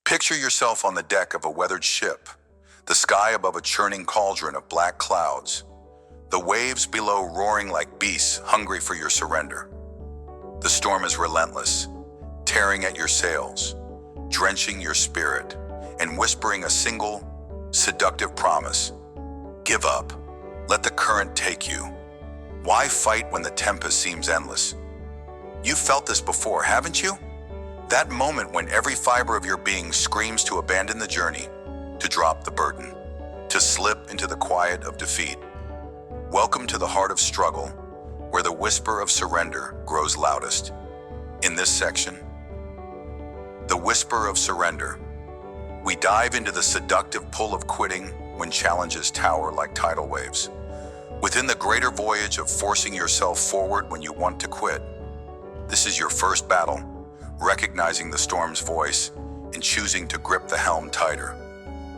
Picture yourself on the deck of a weathered ship, the sky above a churning cauldron of black clouds, the waves below roaring like beasts hungry for your surrender. The storm is relentless, tearing at your sails, drenching your spirit, and whispering a single, seductive promise. Give up. Let the current take you. Why fight when the tempest seems endless? You've felt this before, haven't you? That moment when every fiber of your being screams to abandon the journey, to drop the burden, to slip into the quiet of defeat. Welcome to the heart of struggle, where the whisper of surrender grows loudest. In this section, the whisper of surrender, we dive into the seductive pull of quitting when challenges tower like tidal waves. Within the greater voyage of forcing yourself forward when you want to quit, this is your first battle, recognizing the storm's voice and choosing to grip the helm tighter.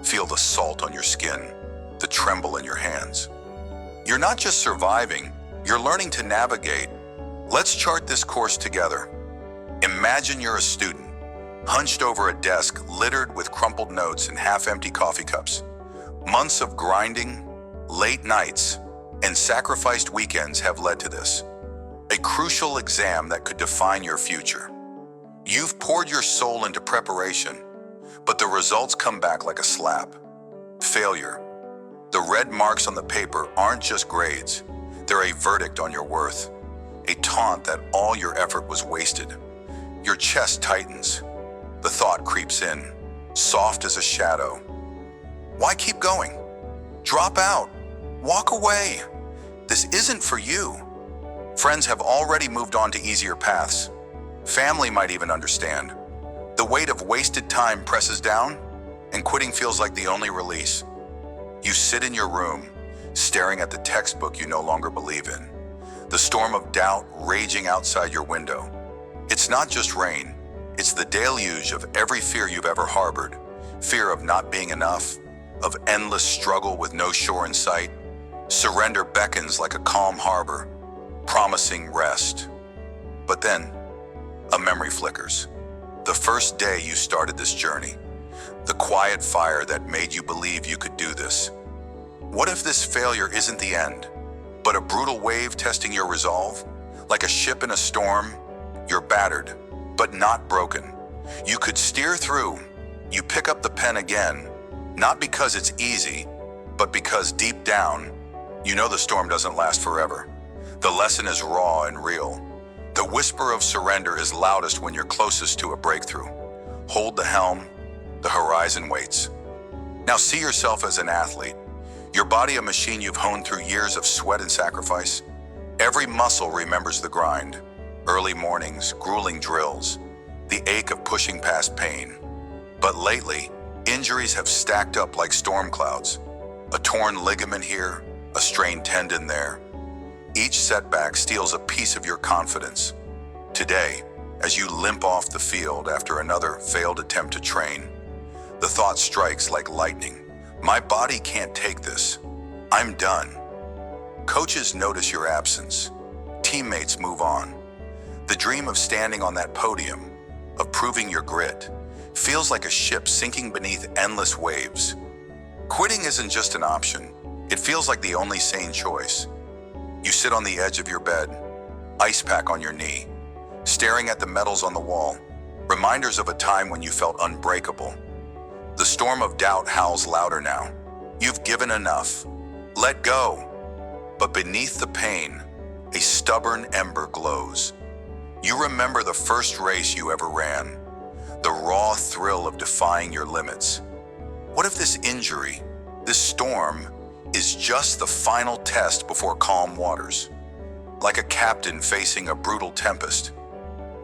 Feel the salt on your skin, the tremble in your hands. You're not just surviving, you're learning to navigate. Let's chart this course together. Imagine you're a student, hunched over a desk littered with crumpled notes and half-empty coffee cups. Months of grinding, late nights, and sacrificed weekends have led to this. A crucial exam that could define your future. You've poured your soul into preparation, but the results come back like a slap. Failure. The red marks on the paper aren't just grades. They're a verdict on your worth. A taunt that all your effort was wasted. Your chest tightens. The thought creeps in, soft as a shadow. Why keep going? Drop out. Walk away. This isn't for you. Friends have already moved on to easier paths. Family might even understand. The weight of wasted time presses down, and quitting feels like the only release. You sit in your room, staring at the textbook you no longer believe in. The storm of doubt raging outside your window. It's not just rain. It's the deluge of every fear you've ever harbored. Fear of not being enough, of endless struggle with no shore in sight. Surrender beckons like a calm harbor, promising rest. But then, a memory flickers. The first day you started this journey. The quiet fire that made you believe you could do this. What if this failure isn't the end, but a brutal wave testing your resolve? Like a ship in a storm, you're battered, but not broken. You could steer through. You pick up the pen again, not because it's easy, but because deep down, you know the storm doesn't last forever. The lesson is raw and real. The whisper of surrender is loudest when you're closest to a breakthrough. Hold the helm, the horizon waits. Now see yourself as an athlete. Your body a machine you've honed through years of sweat and sacrifice. Every muscle remembers the grind. Early mornings, grueling drills, the ache of pushing past pain. But lately, injuries have stacked up like storm clouds. A torn ligament here, a strained tendon there. Each setback steals a piece of your confidence. Today, as you limp off the field after another failed attempt to train, the thought strikes like lightning. My body can't take this. I'm done. Coaches notice your absence. Teammates move on. The dream of standing on that podium, of proving your grit, feels like a ship sinking beneath endless waves. Quitting isn't just an option. It feels like the only sane choice. You sit on the edge of your bed, ice pack on your knee, staring at the medals on the wall, reminders of a time when you felt unbreakable. The storm of doubt howls louder now. You've given enough. Let go. But beneath the pain, a stubborn ember glows. You remember the first race you ever ran, the raw thrill of defying your limits. What if this injury, this storm, is just the final test before calm waters? Like a captain facing a brutal tempest,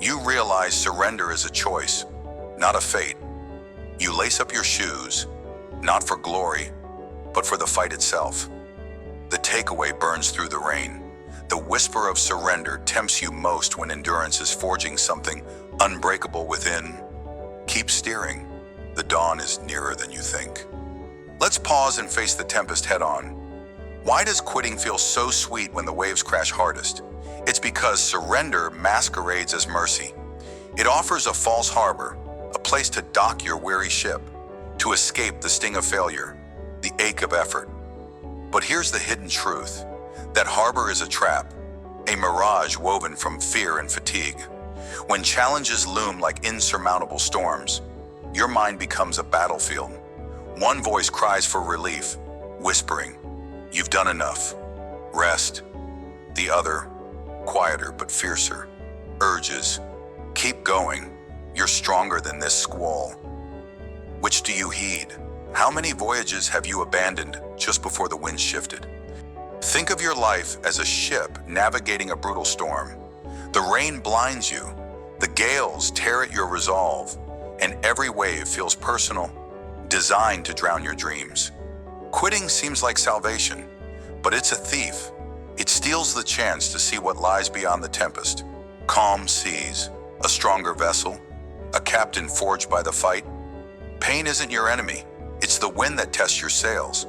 you realize surrender is a choice, not a fate. You lace up your shoes, not for glory, but for the fight itself. The takeaway burns through the rain. The whisper of surrender tempts you most when endurance is forging something unbreakable within. Keep steering. The dawn is nearer than you think. Let's pause and face the tempest head on. Why does quitting feel so sweet when the waves crash hardest? It's because surrender masquerades as mercy. It offers a false harbor, a place to dock your weary ship, to escape the sting of failure, the ache of effort. But here's the hidden truth. That harbor is a trap, a mirage woven from fear and fatigue. When challenges loom like insurmountable storms, your mind becomes a battlefield. One voice cries for relief, whispering, "You've done enough. Rest." The other, quieter but fiercer, urges, "Keep going. You're stronger than this squall." Which do you heed? How many voyages have you abandoned just before the wind shifted? Think of your life as a ship navigating a brutal storm. The rain blinds you, the gales tear at your resolve, and every wave feels personal, designed to drown your dreams. Quitting seems like salvation, but it's a thief. It steals the chance to see what lies beyond the tempest. Calm seas, a stronger vessel, a captain forged by the fight. Pain isn't your enemy. It's the wind that tests your sails.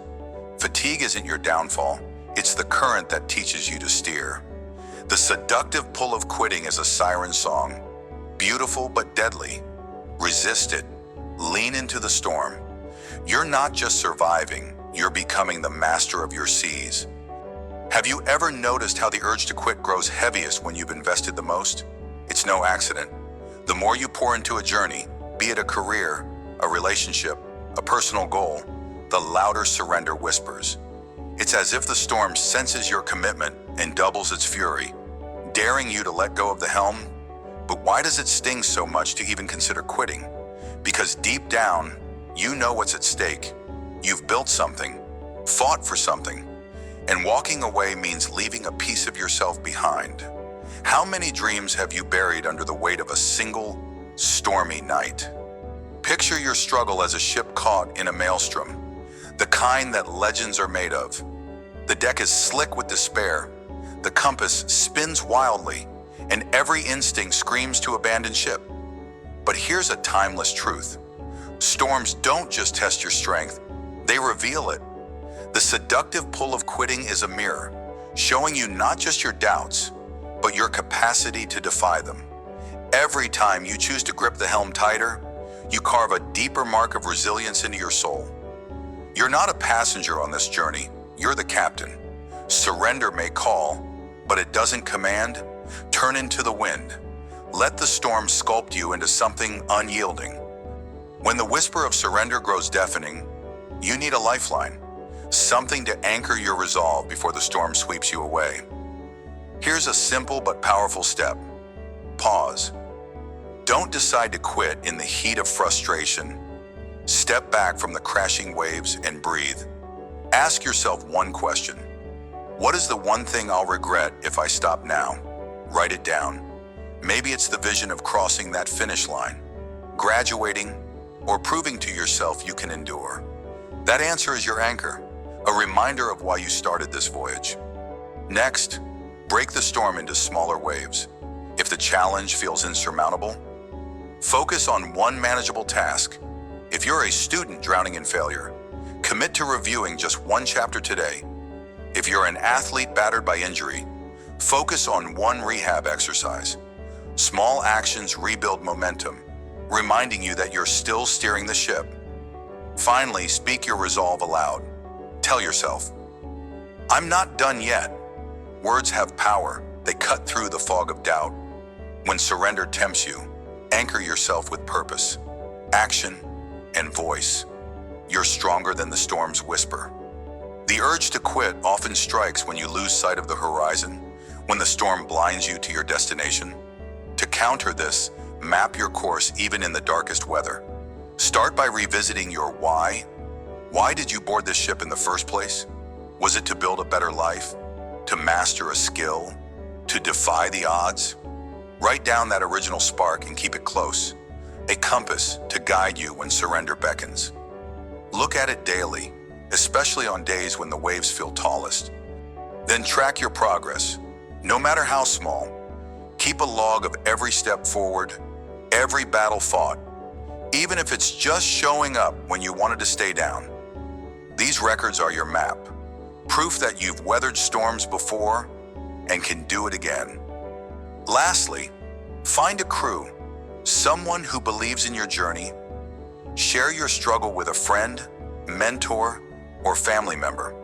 Fatigue isn't your downfall. It's the current that teaches you to steer. The seductive pull of quitting is a siren song, beautiful but deadly. Resist it. Lean into the storm. You're not just surviving, you're becoming the master of your seas. Have you ever noticed how the urge to quit grows heaviest when you've invested the most? It's no accident. The more you pour into a journey, be it a career, a relationship, a personal goal, the louder surrender whispers. It's as if the storm senses your commitment and doubles its fury, daring you to let go of the helm. But why does it sting so much to even consider quitting? Because deep down, you know what's at stake. You've built something, fought for something, and walking away means leaving a piece of yourself behind. How many dreams have you buried under the weight of a single, stormy night? Picture your struggle as a ship caught in a maelstrom, the kind that legends are made of. The deck is slick with despair, the compass spins wildly, and every instinct screams to abandon ship. But here's a timeless truth. Storms don't just test your strength, they reveal it. The seductive pull of quitting is a mirror, showing you not just your doubts, but your capacity to defy them. Every time you choose to grip the helm tighter, you carve a deeper mark of resilience into your soul. You're not a passenger on this journey, you're the captain. Surrender may call, but it doesn't command. Turn into the wind. Let the storm sculpt you into something unyielding. When the whisper of surrender grows deafening, you need a lifeline, something to anchor your resolve before the storm sweeps you away. Here's a simple but powerful step. Pause. Don't decide to quit in the heat of frustration. Step back from the crashing waves and breathe. Ask yourself one question. What is the one thing I'll regret if I stop now? Write it down. Maybe it's the vision of crossing that finish line, graduating, or proving to yourself you can endure. That answer is your anchor, a reminder of why you started this voyage. Next, break the storm into smaller waves. If the challenge feels insurmountable, focus on one manageable task. If you're a student drowning in failure, commit to reviewing just one chapter today. If you're an athlete battered by injury, focus on one rehab exercise. Small actions rebuild momentum, reminding you that you're still steering the ship. Finally, speak your resolve aloud. Tell yourself, "I'm not done yet." Words have power. They cut through the fog of doubt. When surrender tempts you, anchor yourself with purpose, action, and voice. You're stronger than the storm's whisper. The urge to quit often strikes when you lose sight of the horizon, when the storm blinds you to your destination. To counter this, map your course even in the darkest weather. Start by revisiting your why. Why did you board this ship in the first place? Was it to build a better life? To master a skill? To defy the odds? Write down that original spark and keep it close, a compass to guide you when surrender beckons. Look at it daily, especially on days when the waves feel tallest. Then track your progress, no matter how small. Keep a log of every step forward, every battle fought, even if it's just showing up when you wanted to stay down. These records are your map, proof that you've weathered storms before and can do it again. Lastly, find a crew, Someone who believes in your journey. Share your struggle with a friend, mentor, or family member.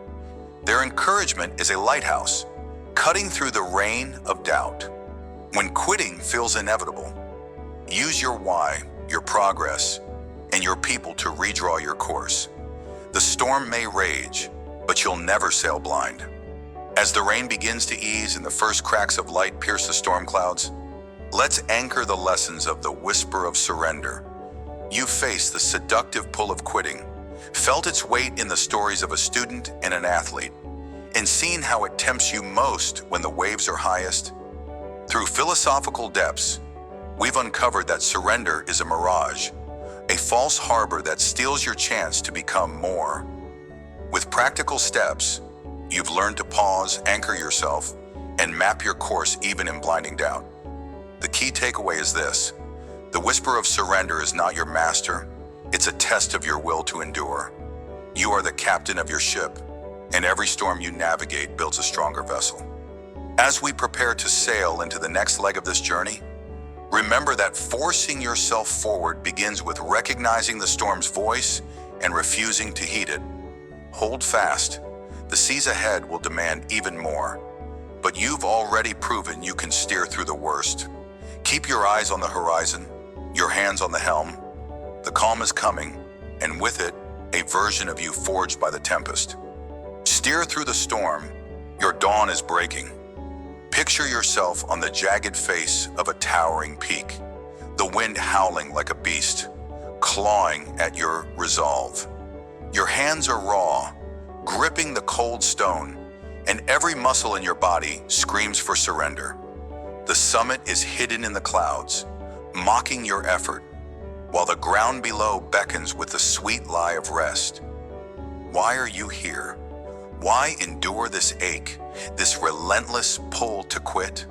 Their encouragement is a lighthouse, cutting through the rain of doubt. When quitting feels inevitable, use your why, your progress, and your people to redraw your course. The storm may rage, but you'll never sail blind. As the rain begins to ease and the first cracks of light pierce the storm clouds, let's anchor the lessons of the whisper of surrender. You faced the seductive pull of quitting, felt its weight in the stories of a student and an athlete, and seen how it tempts you most when the waves are highest. Through philosophical depths, we've uncovered that surrender is a mirage, a false harbor that steals your chance to become more. With practical steps, you've learned to pause, anchor yourself, and map your course even in blinding doubt. The key takeaway is this: the whisper of surrender is not your master, it's a test of your will to endure. You are the captain of your ship, and every storm you navigate builds a stronger vessel. As we prepare to sail into the next leg of this journey, remember that forcing yourself forward begins with recognizing the storm's voice and refusing to heed it. Hold fast. The seas ahead will demand even more, but you've already proven you can steer through the worst. Keep your eyes on the horizon, your hands on the helm. The calm is coming, and with it, a version of you forged by the tempest. Steer through the storm, your dawn is breaking. Picture yourself on the jagged face of a towering peak, the wind howling like a beast, clawing at your resolve. Your hands are raw, gripping the cold stone, and every muscle in your body screams for surrender. The summit is hidden in the clouds, mocking your effort, while the ground below beckons with the sweet lie of rest. Why are you here? Why endure this ache, this relentless pull to quit?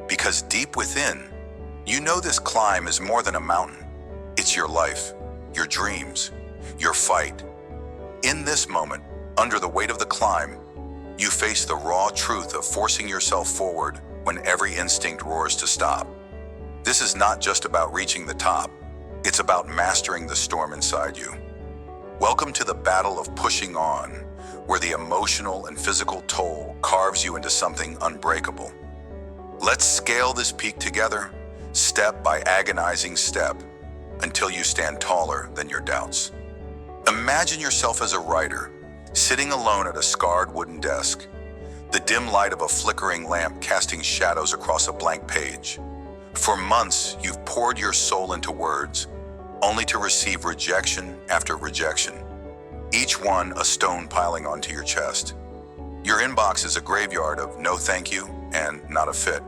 Because deep within, you know this climb is more than a mountain. It's your life, your dreams, your fight. In this moment, under the weight of the climb, you face the raw truth of forcing yourself forward when every instinct roars to stop. This is not just about reaching the top. It's about mastering the storm inside you. Welcome to the battle of pushing on, where the emotional and physical toll carves you into something unbreakable. Let's scale this peak together, step by agonizing step, until you stand taller than your doubts. Imagine yourself as a writer, sitting alone at a scarred wooden desk, the dim light of a flickering lamp casting shadows across a blank page. For months, you've poured your soul into words, only to receive rejection after rejection, each one a stone piling onto your chest. Your inbox is a graveyard of no thank you and not a fit.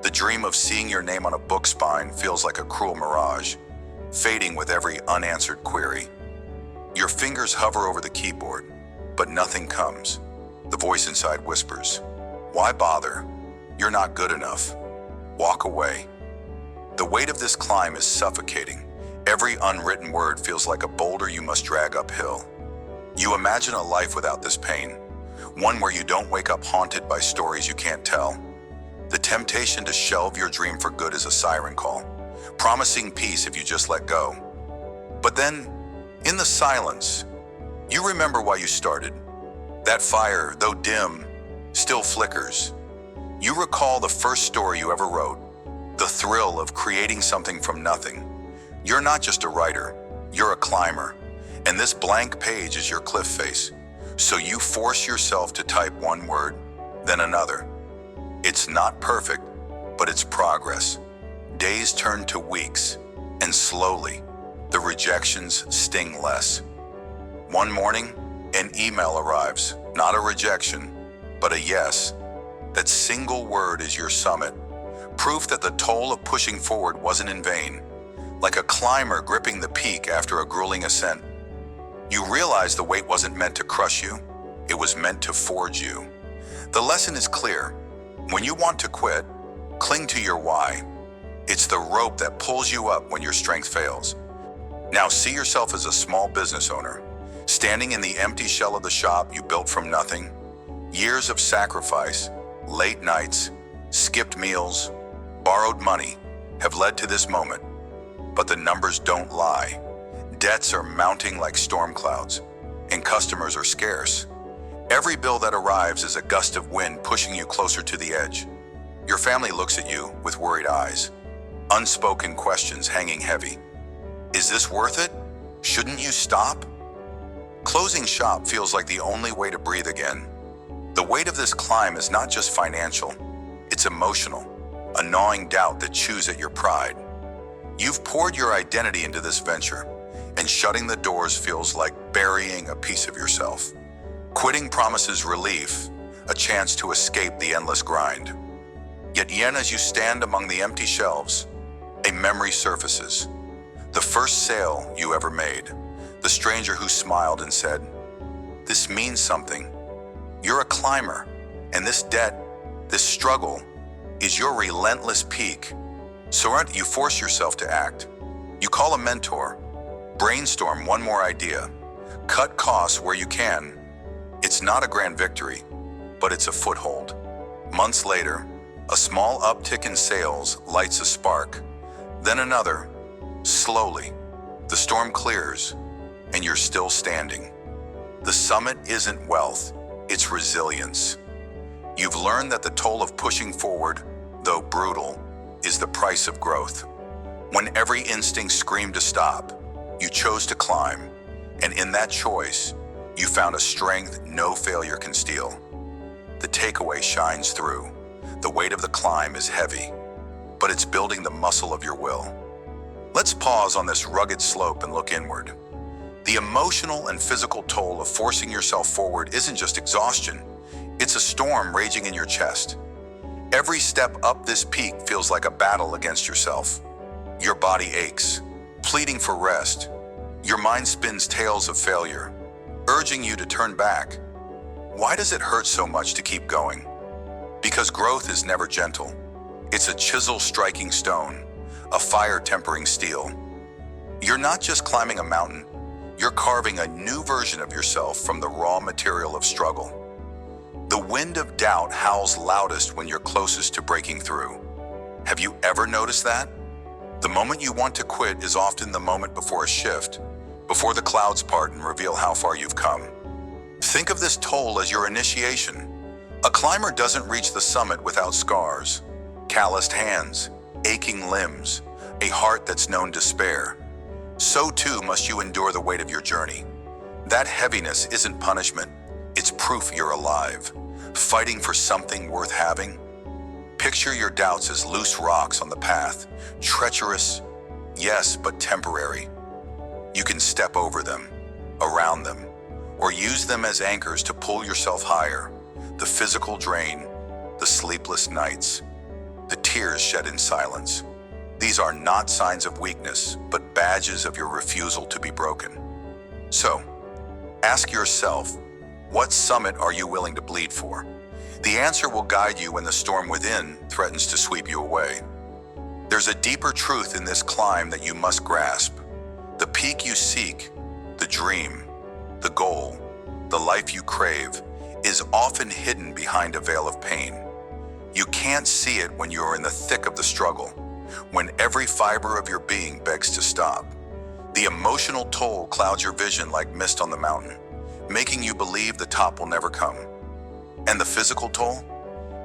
The dream of seeing your name on a book spine feels like a cruel mirage, fading with every unanswered query. Your fingers hover over the keyboard, but nothing comes. The voice inside whispers, "Why bother? You're not good enough. Walk away." The weight of this climb is suffocating. Every unwritten word feels like a boulder you must drag uphill. You imagine a life without this pain, one where you don't wake up haunted by stories you can't tell. The temptation to shelve your dream for good is a siren call, promising peace if you just let go. But then, in the silence, you remember why you started. That fire, though dim, still flickers. You recall the first story you ever wrote, the thrill of creating something from nothing. You're not just a writer, you're a climber, and this blank page is your cliff face. So you force yourself to type one word, then another. It's not perfect, but it's progress. Days turn to weeks, and slowly, the rejections sting less. One morning, an email arrives, not a rejection, but a yes. That single word is your summit, proof that the toll of pushing forward wasn't in vain. Like a climber gripping the peak after a grueling ascent, you realize the weight wasn't meant to crush you, it was meant to forge you. The lesson is clear. When you want to quit, cling to your why. It's the rope that pulls you up when your strength fails. Now see yourself as a small business owner, standing in the empty shell of the shop you built from nothing. Years of sacrifice, late nights, skipped meals, borrowed money have led to this moment, But the numbers don't lie. Debts are mounting like storm clouds, and customers are scarce. Every bill that arrives is a gust of wind pushing you closer to the edge. Your family looks at you with worried eyes, unspoken questions hanging heavy. Is this worth it? Shouldn't you stop? Closing shop feels like the only way to breathe again. The weight of this climb is not just financial, it's emotional, a gnawing doubt that chews at your pride. You've poured your identity into this venture, and shutting the doors feels like burying a piece of yourself. Quitting promises relief, a chance to escape the endless grind. Yet as you stand among the empty shelves, a memory surfaces. The first sale you ever made, the stranger who smiled and said, "This means something. You're a climber, and this debt, this struggle, is your relentless peak." So you force yourself to act. You call a mentor, brainstorm one more idea, cut costs where you can. It's not a grand victory, but it's a foothold. Months later, a small uptick in sales lights a spark, then another. Slowly, the storm clears, and you're still standing. The summit isn't wealth, it's resilience. You've learned that the toll of pushing forward, though brutal, is the price of growth. When every instinct screamed to stop, you chose to climb, and in that choice, you found a strength no failure can steal. The takeaway shines through. The weight of the climb is heavy, but it's building the muscle of your will. Let's pause on this rugged slope and look inward. The emotional and physical toll of forcing yourself forward isn't just exhaustion, it's a storm raging in your chest. Every step up this peak feels like a battle against yourself. Your body aches, pleading for rest. Your mind spins tales of failure, urging you to turn back. Why does it hurt so much to keep going? Because growth is never gentle. It's a chisel striking stone, a fire tempering steel. You're not just climbing a mountain, you're carving a new version of yourself from the raw material of struggle. The wind of doubt howls loudest when you're closest to breaking through. Have you ever noticed that? The moment you want to quit is often the moment before a shift, before the clouds part and reveal how far you've come. Think of this toll as your initiation. A climber doesn't reach the summit without scars, calloused hands, aching limbs, a heart that's known despair. So too must you endure the weight of your journey. That heaviness isn't punishment, it's proof you're alive, fighting for something worth having. Picture your doubts as loose rocks on the path, treacherous, yes, but temporary. You can step over them, around them, or use them as anchors to pull yourself higher. The physical drain, the sleepless nights, the tears shed in silence. These are not signs of weakness, but badges of your refusal to be broken. So, ask yourself, what summit are you willing to bleed for? The answer will guide you when the storm within threatens to sweep you away. There's a deeper truth in this climb that you must grasp. The peak you seek, the dream, the goal, the life you crave, is often hidden behind a veil of pain. You can't see it when you're in the thick of the struggle, when every fiber of your being begs to stop. The emotional toll clouds your vision like mist on the mountain, making you believe the top will never come. And the physical toll?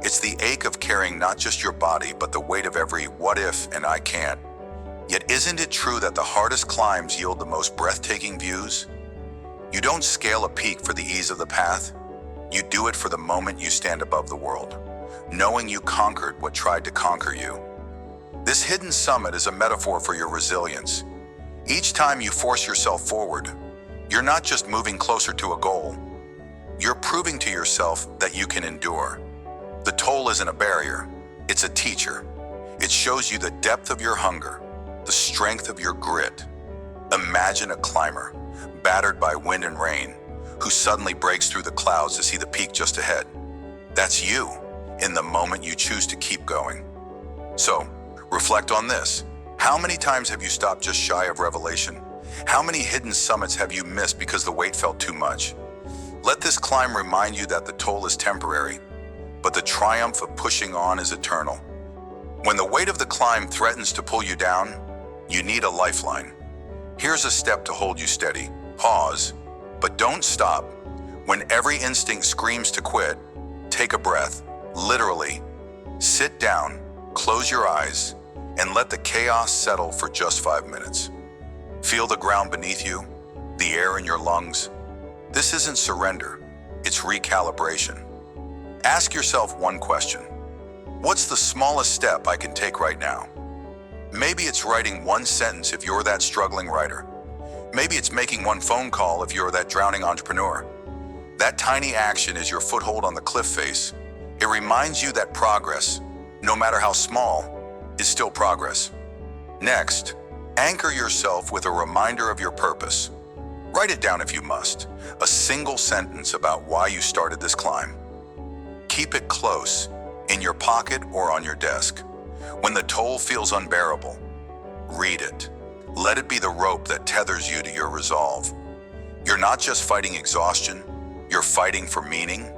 It's the ache of carrying not just your body, but the weight of every what if and I can't. Yet isn't it true that the hardest climbs yield the most breathtaking views? You don't scale a peak for the ease of the path. You do it for the moment you stand above the world, knowing you conquered what tried to conquer you. This hidden summit is a metaphor for your resilience. Each time you force yourself forward, you're not just moving closer to a goal. You're proving to yourself that you can endure. The toll isn't a barrier, it's a teacher. It shows you the depth of your hunger, the strength of your grit. Imagine a climber, battered by wind and rain, who suddenly breaks through the clouds to see the peak just ahead. That's you, in the moment you choose to keep going. So, reflect on this. How many times have you stopped just shy of revelation? How many hidden summits have you missed because the weight felt too much? Let this climb remind you that the toll is temporary, but the triumph of pushing on is eternal. When the weight of the climb threatens to pull you down, You need a lifeline. Here's a step to hold you steady. Pause, but don't stop. When every instinct screams to quit, take a breath. Literally, sit down, close your eyes, and let the chaos settle for just 5 minutes. Feel the ground beneath you, the air in your lungs. This isn't surrender, it's recalibration. Ask yourself one question. What's the smallest step I can take right now? Maybe it's writing one sentence if you're that struggling writer. Maybe it's making one phone call if you're that drowning entrepreneur. That tiny action is your foothold on the cliff face. It reminds you that progress, no matter how small, is still progress. Next, anchor yourself with a reminder of your purpose. Write it down if you must, a single sentence about why you started this climb. Keep it close, in your pocket or on your desk. When the toll feels unbearable, read it. Let it be the rope that tethers you to your resolve. You're not just fighting exhaustion, you're fighting for meaning.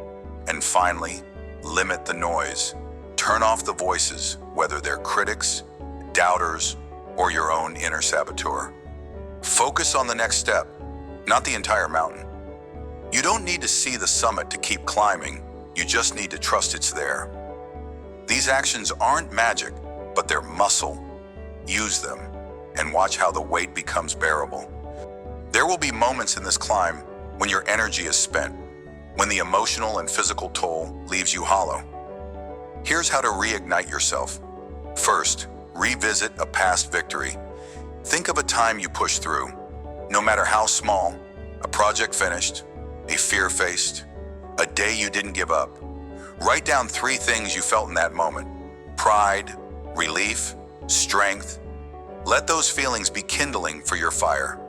And finally, limit the noise. Turn off the voices, whether they're critics, doubters, or your own inner saboteur. Focus on the next step, not the entire mountain. You don't need to see the summit to keep climbing, you just need to trust it's there. These actions aren't magic, but they're muscle. Use them, and watch how the weight becomes bearable. There will be moments in this climb when your energy is spent, when the emotional and physical toll leaves you hollow. Here's how to reignite yourself. First, revisit a past victory. Think of a time you pushed through, no matter how small, a project finished, a fear faced, a day you didn't give up. Write down 3 things you felt in that moment: pride, relief, strength. Let those feelings be kindling for your fire.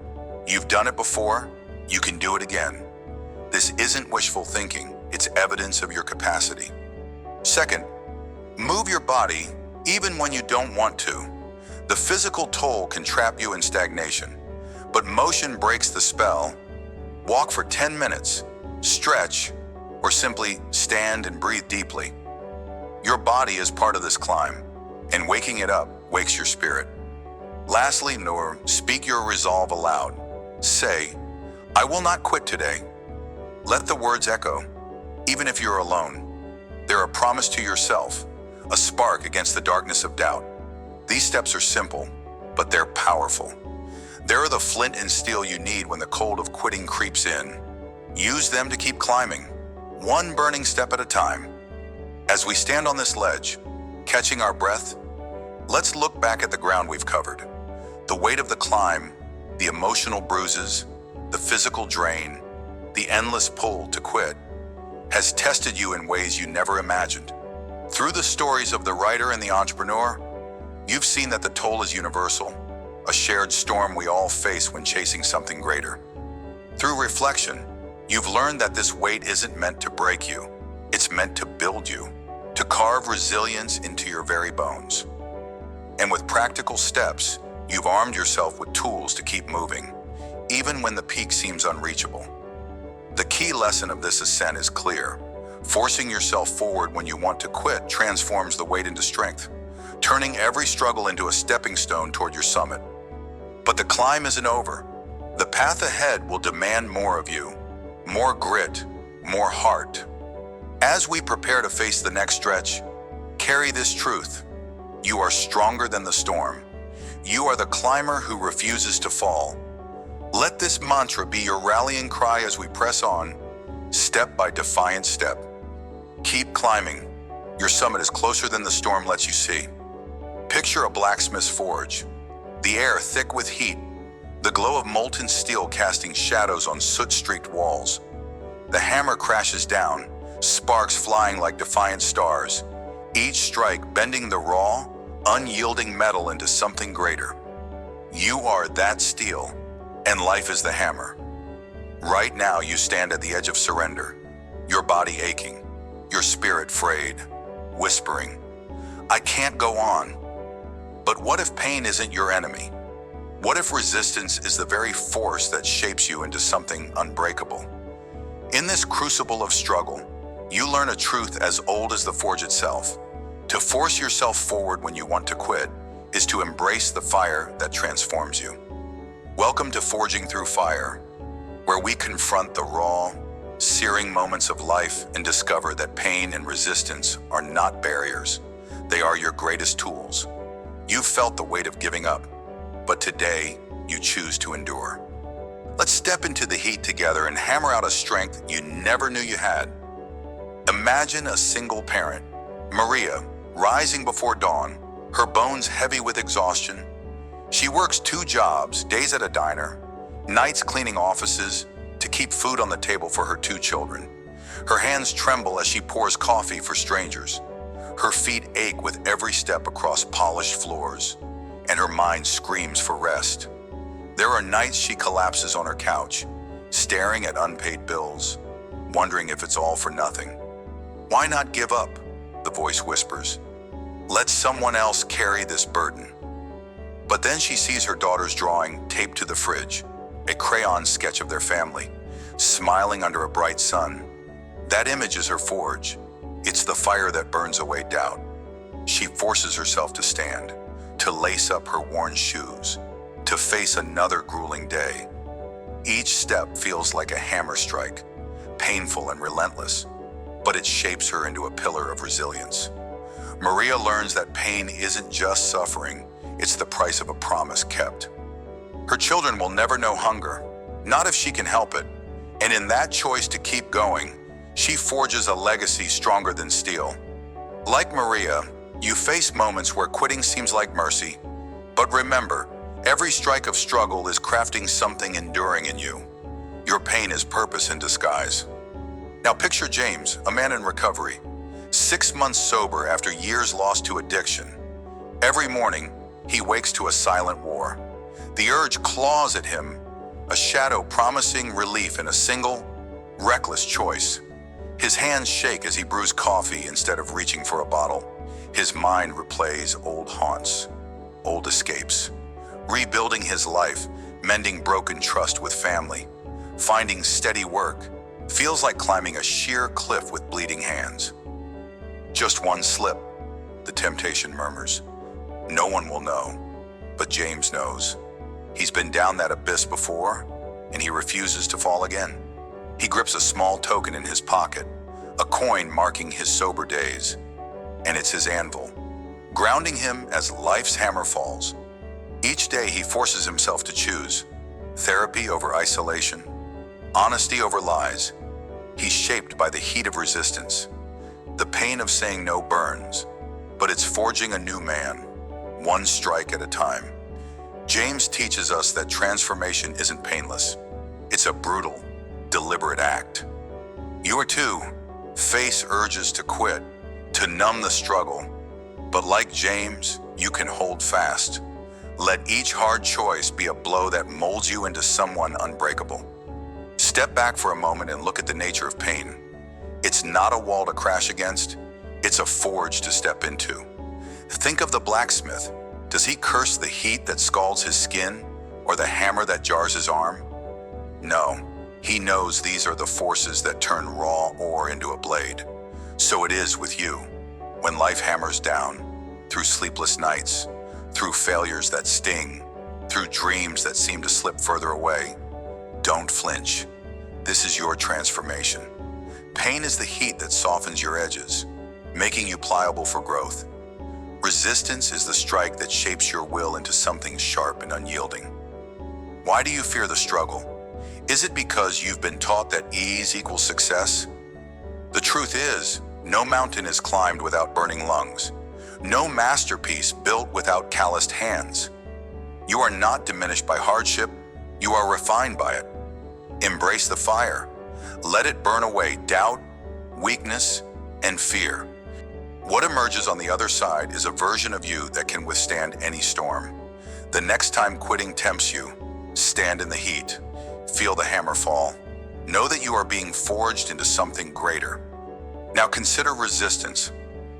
You've done it before, you can do it again. This isn't wishful thinking, it's evidence of your capacity. Second, move your body even when you don't want to. The physical toll can trap you in stagnation, but motion breaks the spell. Walk for 10 minutes, stretch, or simply stand and breathe deeply. Your body is part of this climb, and waking it up wakes your spirit. Lastly, speak your resolve aloud. Say, "I will not quit today." Let the words echo, even if you're alone. They're a promise to yourself, a spark against the darkness of doubt. These steps are simple, but they're powerful. They're the flint and steel you need when the cold of quitting creeps in. Use them to keep climbing, one burning step at a time. As we stand on this ledge, catching our breath, let's look back at the ground we've covered. The weight of the climb, the emotional bruises, the physical drain, the endless pull to quit, has tested you in ways you never imagined. Through the stories of the writer and the entrepreneur, you've seen that the toll is universal, a shared storm we all face when chasing something greater. Through reflection, you've learned that this weight isn't meant to break you, it's meant to build you, to carve resilience into your very bones. And with practical steps, you've armed yourself with tools to keep moving, even when the peak seems unreachable. The key lesson of this ascent is clear. Forcing yourself forward when you want to quit transforms the weight into strength, turning every struggle into a stepping stone toward your summit. But the climb isn't over. The path ahead will demand more of you, more grit, more heart. As we prepare to face the next stretch, carry this truth. You are stronger than the storm. You are the climber who refuses to fall. Let this mantra be your rallying cry as we press on, step by defiant step. Keep climbing. Your summit is closer than the storm lets you see. Picture a blacksmith's forge, the air thick with heat, the glow of molten steel casting shadows on soot-streaked walls. The hammer crashes down, sparks flying like defiant stars, each strike bending the raw, unyielding metal into something greater. You are that steel, and life is the hammer. Right now you stand at the edge of surrender, your body aching, your spirit frayed, whispering, "I can't go on." But what if pain isn't your enemy? What if resistance is the very force that shapes you into something unbreakable? In this crucible of struggle, you learn a truth as old as the forge itself. To force yourself forward when you want to quit is to embrace the fire that transforms you. Welcome to Forging Through Fire, where we confront the raw, searing moments of life and discover that pain and resistance are not barriers. They are your greatest tools. You've felt the weight of giving up, but today you choose to endure. Let's step into the heat together and hammer out a strength you never knew you had. Imagine a single parent, Maria, rising before dawn, her bones heavy with exhaustion. She works 2 jobs, days at a diner, nights cleaning offices to keep food on the table for her 2 children. Her hands tremble as she pours coffee for strangers. Her feet ache with every step across polished floors, and her mind screams for rest. There are nights she collapses on her couch, staring at unpaid bills, wondering if it's all for nothing. Why not give up? The voice whispers. Let someone else carry this burden. But then she sees her daughter's drawing taped to the fridge, a crayon sketch of their family, smiling under a bright sun. That image is her forge. It's the fire that burns away doubt. She forces herself to stand, to lace up her worn shoes, to face another grueling day. Each step feels like a hammer strike, painful and relentless, but it shapes her into a pillar of resilience. Maria learns that pain isn't just suffering, it's the price of a promise kept. Her children will never know hunger, not if she can help it, and in that choice to keep going, she forges a legacy stronger than steel. Like Maria, you face moments where quitting seems like mercy, but remember, every strike of struggle is crafting something enduring in you. Your pain is purpose in disguise. Now picture James, a man in recovery, 6 months sober after years lost to addiction. Every morning, he wakes to a silent war. The urge claws at him, a shadow promising relief in a single, reckless choice. His hands shake as he brews coffee instead of reaching for a bottle. His mind replays old haunts, old escapes. Rebuilding his life, mending broken trust with family, finding steady work, feels like climbing a sheer cliff with bleeding hands. Just one slip, the temptation murmurs. No one will know, but James knows. He's been down that abyss before, and he refuses to fall again. He grips a small token in his pocket, a coin marking his sober days, and it's his anvil, grounding him as life's hammer falls. Each day he forces himself to choose therapy over isolation, honesty over lies. He's shaped by the heat of resistance. The pain of saying no burns, but it's forging a new man, one strike at a time. James teaches us that transformation isn't painless. It's a brutal, deliberate act. You too face urges to quit, to numb the struggle, but like James, you can hold fast. Let each hard choice be a blow that molds you into someone unbreakable. Step back for a moment and look at the nature of pain. It's not a wall to crash against, it's a forge to step into. Think of the blacksmith. Does he curse the heat that scalds his skin or the hammer that jars his arm? No, he knows these are the forces that turn raw ore into a blade. So it is with you. When life hammers down, through sleepless nights, through failures that sting, through dreams that seem to slip further away, don't flinch. This is your transformation. Pain is the heat that softens your edges, making you pliable for growth. Resistance is the strike that shapes your will into something sharp and unyielding. Why do you fear the struggle? Is it because you've been taught that ease equals success? The truth is, no mountain is climbed without burning lungs. No masterpiece built without calloused hands. You are not diminished by hardship, you are refined by it. Embrace the fire. Let it burn away doubt, weakness, and fear. What emerges on the other side is a version of you that can withstand any storm. The next time quitting tempts you, stand in the heat, feel the hammer fall. Know that you are being forged into something greater. Now consider resistance,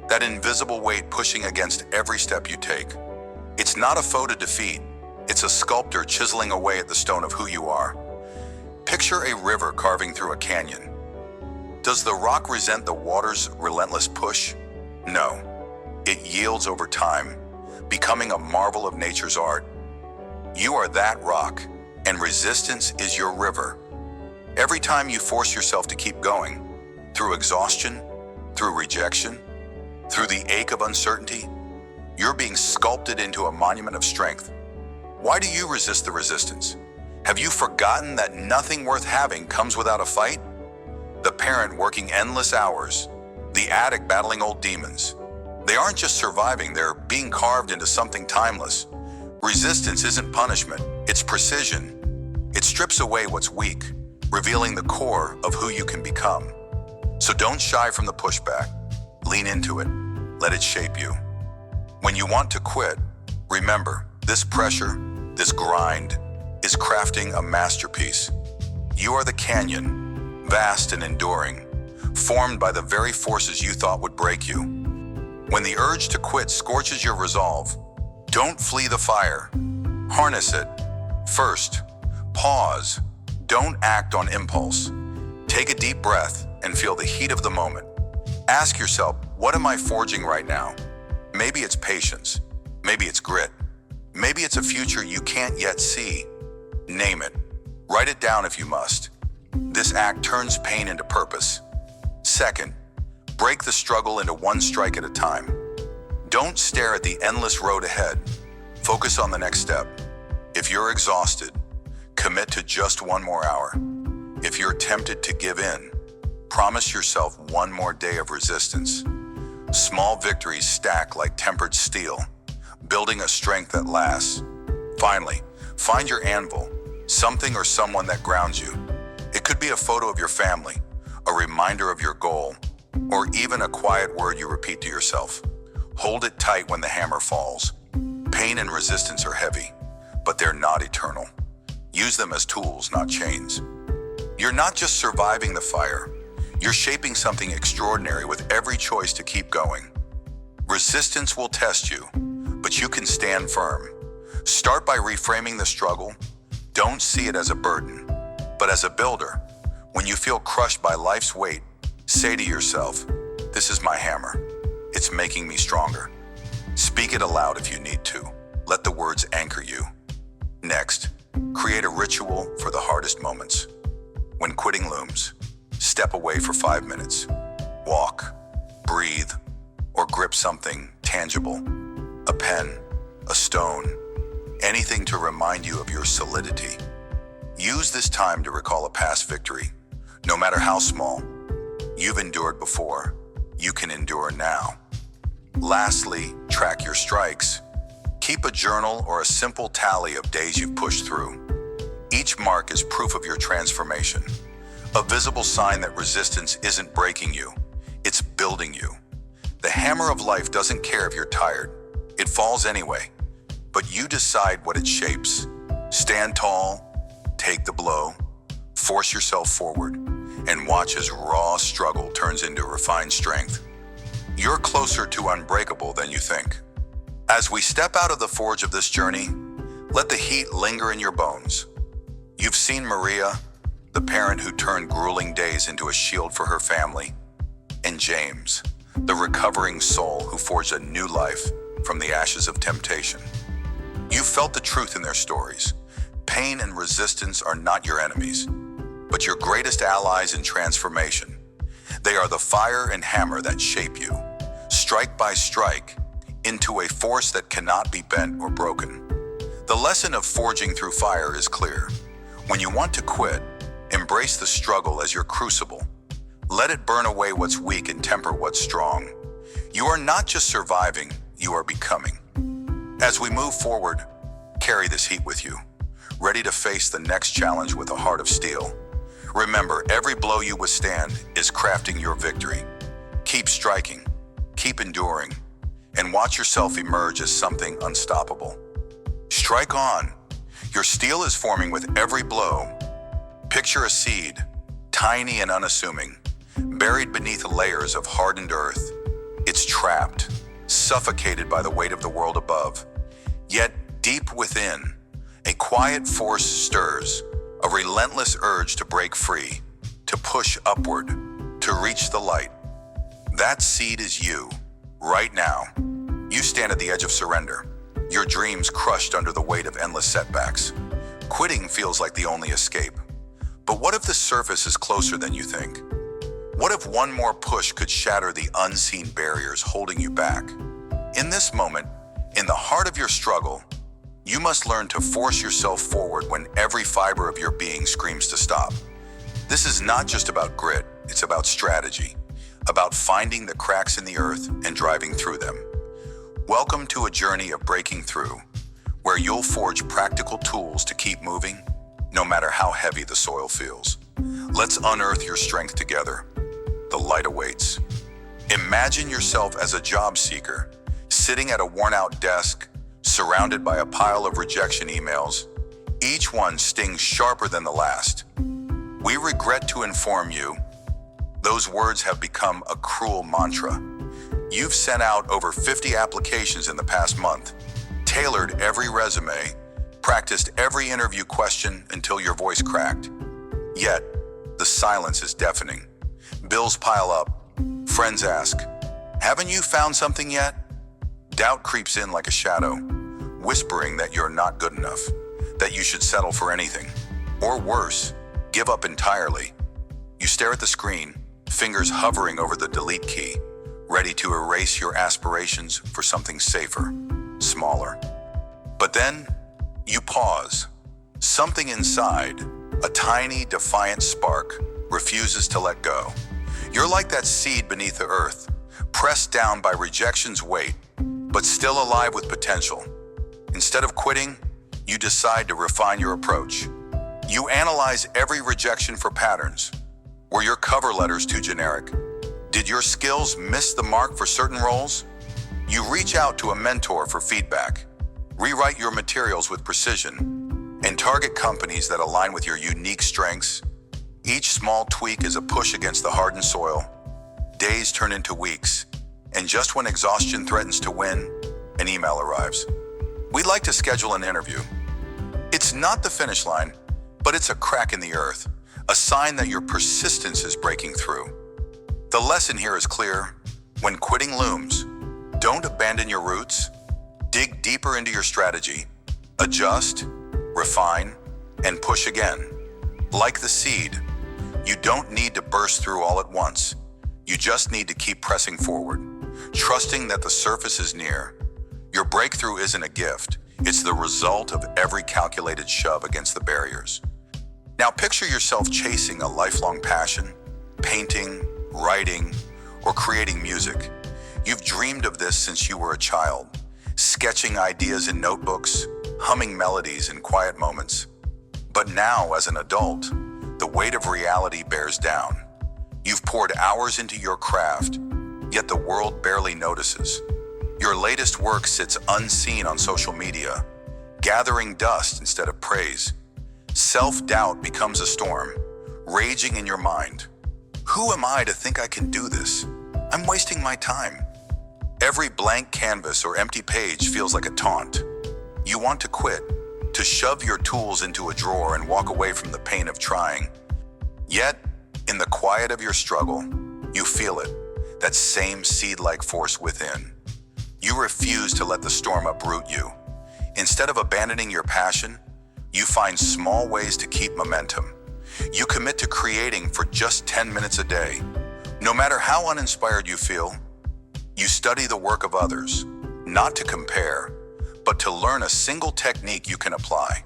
that invisible weight pushing against every step you take. It's not a foe to defeat, it's a sculptor chiseling away at the stone of who you are. Picture a river carving through a canyon. Does the rock resent the water's relentless push? No. It yields over time, becoming a marvel of nature's art. You are that rock, and resistance is your river. Every time you force yourself to keep going, through exhaustion, through rejection, through the ache of uncertainty, you're being sculpted into a monument of strength. Why do you resist the resistance? Have you forgotten that nothing worth having comes without a fight? The parent working endless hours, the addict battling old demons. They aren't just surviving, they're being carved into something timeless. Resistance isn't punishment, it's precision. It strips away what's weak, revealing the core of who you can become. So don't shy from the pushback. Lean into it. Let it shape you. When you want to quit, remember, this pressure, this grind, is crafting a masterpiece. You are the canyon, vast and enduring, formed by the very forces you thought would break you. When the urge to quit scorches your resolve, don't flee the fire. Harness it. First, pause. Don't act on impulse. Take a deep breath and feel the heat of the moment. Ask yourself, what am I forging right now? Maybe it's patience. Maybe it's grit. Maybe it's a future you can't yet see. Name it. Write it down if you must. This act turns pain into purpose. Second, break the struggle into one strike at a time. Don't stare at the endless road ahead. Focus on the next step. If you're exhausted, commit to just one more hour. If you're tempted to give in, promise yourself one more day of resistance. Small victories stack like tempered steel, building a strength that lasts. Finally, find your anvil, something or someone that grounds you. It could be a photo of your family, a reminder of your goal, or even a quiet word you repeat to yourself. Hold it tight when the hammer falls. Pain and resistance are heavy, but they're not eternal. Use them as tools, not chains. You're not just surviving the fire, you're shaping something extraordinary with every choice to keep going. Resistance will test you, but you can stand firm. Start by reframing the struggle. Don't see it as a burden, but as a builder. When you feel crushed by life's weight, say to yourself, "This is my hammer. It's making me stronger." Speak it aloud if you need to. Let the words anchor you. Next, create a ritual for the hardest moments. When quitting looms, step away for 5 minutes. Walk, breathe, or grip something tangible. A pen, a stone, anything to remind you of your solidity. Use this time to recall a past victory. No matter how small, you've endured before. You can endure now. Lastly, track your strikes. Keep a journal or a simple tally of days you've pushed through. Each mark is proof of your transformation, a visible sign that resistance isn't breaking you, it's building you. The hammer of life doesn't care if you're tired. It falls anyway, but you decide what it shapes. Stand tall, take the blow, force yourself forward, and watch as raw struggle turns into refined strength. You're closer to unbreakable than you think. As we step out of the forge of this journey, let the heat linger in your bones. You've seen Maria, the parent who turned grueling days into a shield for her family, and James, the recovering soul who forged a new life from the ashes of temptation. You've felt the truth in their stories. Pain and resistance are not your enemies, but your greatest allies in transformation. They are the fire and hammer that shape you, strike by strike, into a force that cannot be bent or broken. The lesson of forging through fire is clear. When you want to quit, embrace the struggle as your crucible. Let it burn away what's weak and temper what's strong. You are not just surviving, you are becoming. As we move forward, carry this heat with you, ready to face the next challenge with a heart of steel. Remember, every blow you withstand is crafting your victory. Keep striking, keep enduring, and watch yourself emerge as something unstoppable. Strike on. Your steel is forming with every blow. Picture a seed, tiny and unassuming, buried beneath layers of hardened earth. It's trapped, suffocated by the weight of the world above. Yet deep within, a quiet force stirs, a relentless urge to break free, to push upward, to reach the light. That seed is you, right now. You stand at the edge of surrender, your dreams crushed under the weight of endless setbacks. Quitting feels like the only escape. But what if the surface is closer than you think? What if one more push could shatter the unseen barriers holding you back? In this moment, in the heart of your struggle, you must learn to force yourself forward when every fiber of your being screams to stop. This is not just about grit, it's about strategy, about finding the cracks in the earth and driving through them. Welcome to a journey of breaking through, where you'll forge practical tools to keep moving, no matter how heavy the soil feels. Let's unearth your strength together. The light awaits. Imagine yourself as a job seeker, sitting at a worn-out desk, surrounded by a pile of rejection emails. Each one stings sharper than the last. We regret to inform you, those words have become a cruel mantra. You've sent out over 50 applications in the past month, tailored every resume, practiced every interview question until your voice cracked. Yet, the silence is deafening. Bills pile up. Friends ask, "Haven't you found something yet?" Doubt creeps in like a shadow, whispering that you're not good enough, that you should settle for anything. Or worse, give up entirely. You stare at the screen, fingers hovering over the delete key, ready to erase your aspirations for something safer, smaller. But then, you pause. Something inside, a tiny, defiant spark, refuses to let go. You're like that seed beneath the earth, pressed down by rejection's weight, but still alive with potential. Instead of quitting, you decide to refine your approach. You analyze every rejection for patterns. Were your cover letters too generic? Did your skills miss the mark for certain roles? You reach out to a mentor for feedback, rewrite your materials with precision, and target companies that align with your unique strengths. Each small tweak is a push against the hardened soil. Days turn into weeks, and just when exhaustion threatens to win, an email arrives. We'd like to schedule an interview. It's not the finish line, but it's a crack in the earth, a sign that your persistence is breaking through. The lesson here is clear. When quitting looms, don't abandon your roots. Dig deeper into your strategy, adjust, refine, and push again. Like the seed, you don't need to burst through all at once. You just need to keep pressing forward, trusting that the surface is near. Your breakthrough isn't a gift. It's the result of every calculated shove against the barriers. Now picture yourself chasing a lifelong passion, painting, writing, or creating music. You've dreamed of this since you were a child, sketching ideas in notebooks, humming melodies in quiet moments. But now, as an adult, the weight of reality bears down. You've poured hours into your craft, yet the world barely notices. Your latest work sits unseen on social media, gathering dust instead of praise. Self-doubt becomes a storm, raging in your mind. Who am I to think I can do this? I'm wasting my time. Every blank canvas or empty page feels like a taunt. You want to quit, to shove your tools into a drawer and walk away from the pain of trying. Yet, in the quiet of your struggle, you feel it, that same seed-like force within. You refuse to let the storm uproot you. Instead of abandoning your passion, you find small ways to keep momentum. You commit to creating for just 10 minutes a day. No matter how uninspired you feel, you study the work of others, not to compare, but to learn a single technique you can apply.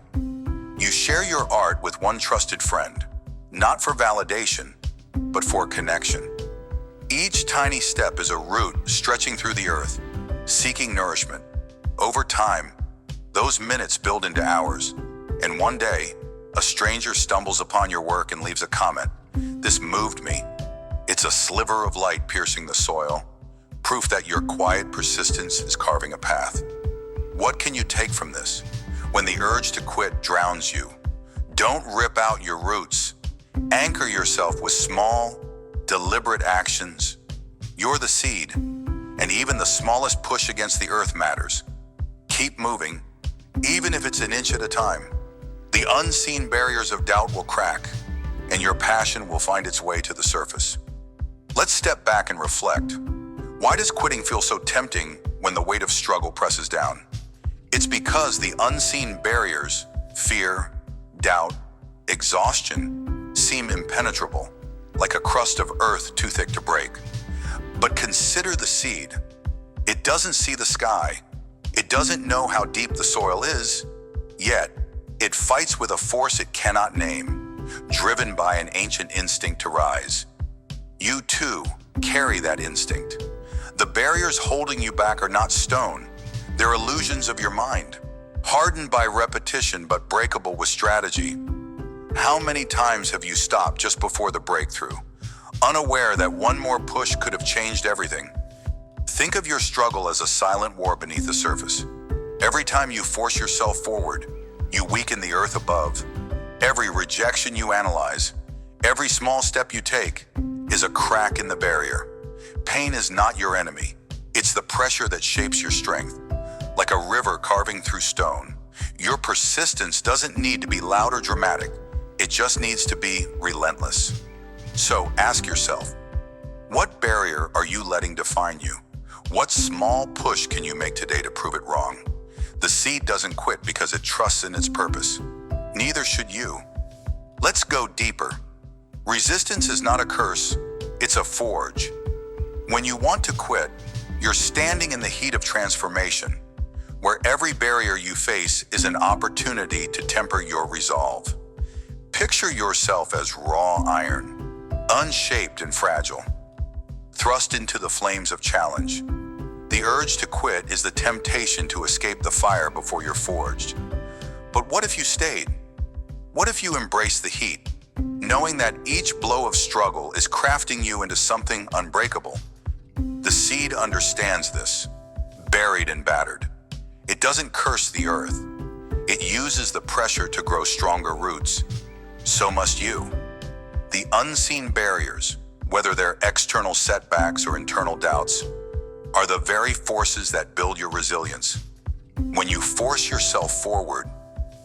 You share your art with one trusted friend, not for validation, but for connection. Each tiny step is a root stretching through the earth, seeking nourishment. Over time, those minutes build into hours, and one day, a stranger stumbles upon your work and leaves a comment. "This moved me." It's a sliver of light piercing the soil, proof that your quiet persistence is carving a path. What can you take from this? When the urge to quit drowns you, don't rip out your roots. Anchor yourself with small, deliberate actions. You're the seed, and even the smallest push against the earth matters. Keep moving, even if it's an inch at a time. The unseen barriers of doubt will crack, and your passion will find its way to the surface. Let's step back and reflect. Why does quitting feel so tempting when the weight of struggle presses down? It's because the unseen barriers, fear, doubt, exhaustion, seem impenetrable, like a crust of earth too thick to break. But consider the seed. It doesn't see the sky. It doesn't know how deep the soil is, yet it fights with a force it cannot name, driven by an ancient instinct to rise. You too carry that instinct. The barriers holding you back are not stone. They're illusions of your mind, hardened by repetition but breakable with strategy. How many times have you stopped just before the breakthrough, unaware that one more push could have changed everything? Think of your struggle as a silent war beneath the surface. Every time you force yourself forward, you weaken the earth above. Every rejection you analyze, every small step you take, is a crack in the barrier. Pain is not your enemy. It's the pressure that shapes your strength. Like a river carving through stone, your persistence doesn't need to be loud or dramatic. It just needs to be relentless. So ask yourself, what barrier are you letting define you? What small push can you make today to prove it wrong? The seed doesn't quit because it trusts in its purpose. Neither should you. Let's go deeper. Resistance is not a curse, it's a forge. When you want to quit, you're standing in the heat of transformation, where every barrier you face is an opportunity to temper your resolve. Picture yourself as raw iron, unshaped and fragile, thrust into the flames of challenge. The urge to quit is the temptation to escape the fire before you're forged. But what if you stayed? What if you embraced the heat, knowing that each blow of struggle is crafting you into something unbreakable? The seed understands this, buried and battered. It doesn't curse the earth. It uses the pressure to grow stronger roots. So must you. The unseen barriers, whether they're external setbacks or internal doubts, are the very forces that build your resilience. When you force yourself forward,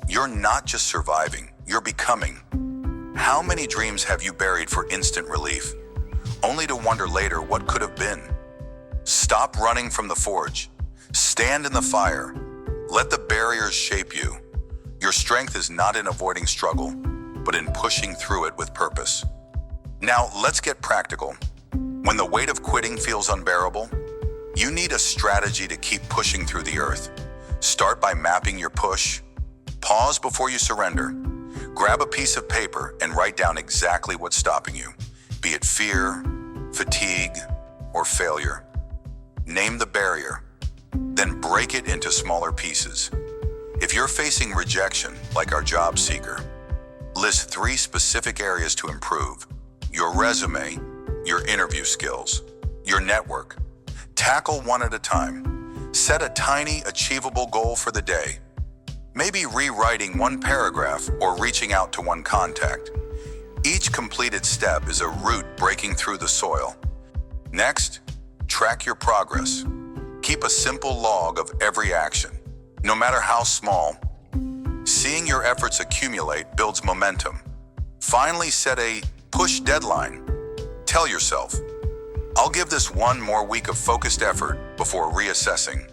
you're not just surviving, you're becoming. How many dreams have you buried for instant relief, only to wonder later what could have been? Stop running from the forge. Stand in the fire. Let the barriers shape you. Your strength is not in avoiding struggle, but in pushing through it with purpose. Now, let's get practical. When the weight of quitting feels unbearable, you need a strategy to keep pushing through the earth. Start by mapping your push. Pause before you surrender. Grab a piece of paper and write down exactly what's stopping you, be it fear, fatigue, or failure. Name the barrier, then break it into smaller pieces. If you're facing rejection, like our job seeker, list 3 specific areas to improve: your resume, your interview skills, your network. Tackle one at a time. Set a tiny, achievable goal for the day. Maybe rewriting one paragraph or reaching out to one contact. Each completed step is a root breaking through the soil. Next, track your progress. Keep a simple log of every action, no matter how small. Seeing your efforts accumulate builds momentum. Finally, set a push deadline. Tell yourself, I'll give this one more week of focused effort before reassessing.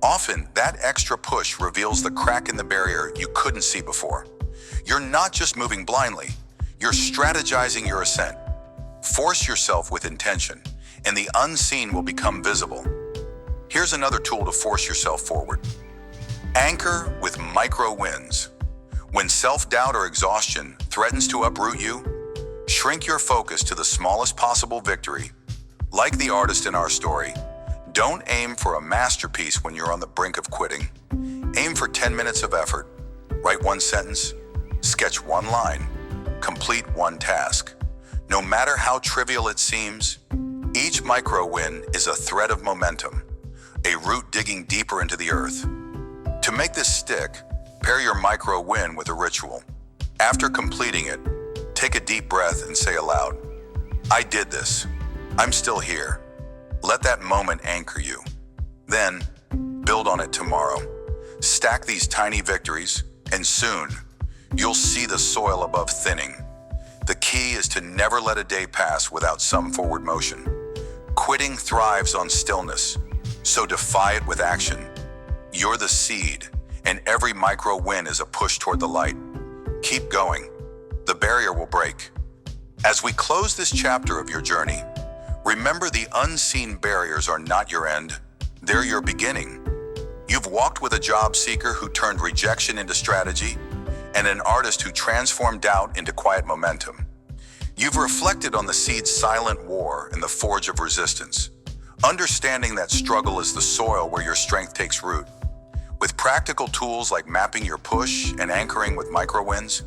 Often, that extra push reveals the crack in the barrier you couldn't see before. You're not just moving blindly, you're strategizing your ascent. Force yourself with intention, and the unseen will become visible. Here's another tool to force yourself forward. Anchor with micro wins. When self-doubt or exhaustion threatens to uproot you, shrink your focus to the smallest possible victory. Like the artist in our story, don't aim for a masterpiece when you're on the brink of quitting. Aim for 10 minutes of effort. Write one sentence, sketch one line, complete one task. No matter how trivial it seems, each micro win is a thread of momentum, a root digging deeper into the earth. To make this stick, pair your micro win with a ritual. After completing it, take a deep breath and say aloud, I did this. I'm still here. Let that moment anchor you. Then, build on it tomorrow. Stack these tiny victories, and soon, you'll see the soil above thinning. The key is to never let a day pass without some forward motion. Quitting thrives on stillness, so defy it with action. You're the seed, and every micro win is a push toward the light. Keep going. The barrier will break. As we close this chapter of your journey, remember the unseen barriers are not your end, they're your beginning. You've walked with a job seeker who turned rejection into strategy, and an artist who transformed doubt into quiet momentum. You've reflected on the seed's silent war in the forge of resistance, understanding that struggle is the soil where your strength takes root. With practical tools like mapping your push and anchoring with micro wins,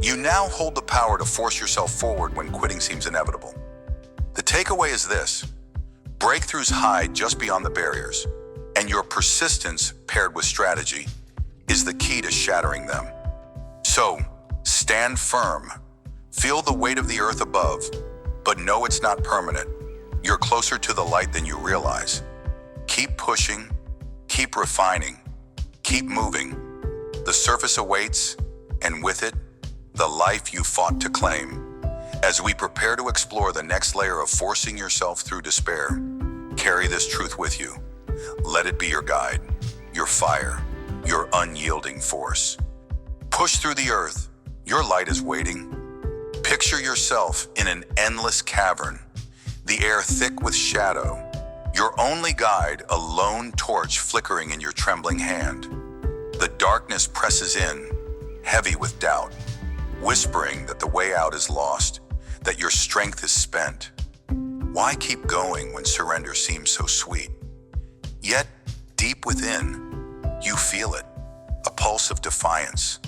you now hold the power to force yourself forward when quitting seems inevitable. The takeaway is this: breakthroughs hide just beyond the barriers, and your persistence paired with strategy is the key to shattering them. So, stand firm. Feel the weight of the earth above, but know it's not permanent. You're closer to the light than you realize. Keep pushing, keep refining, keep moving. The surface awaits, and with it, the life you fought to claim. As we prepare to explore the next layer of forcing yourself through despair, carry this truth with you. Let it be your guide, your fire, your unyielding force. Push through the earth. Your light is waiting. Picture yourself in an endless cavern, the air thick with shadow, your only guide a lone torch flickering in your trembling hand. The darkness presses in, heavy with doubt, whispering that the way out is lost, that your strength is spent. Why keep going when surrender seems so sweet? Yet, deep within, you feel it, a pulse of defiance,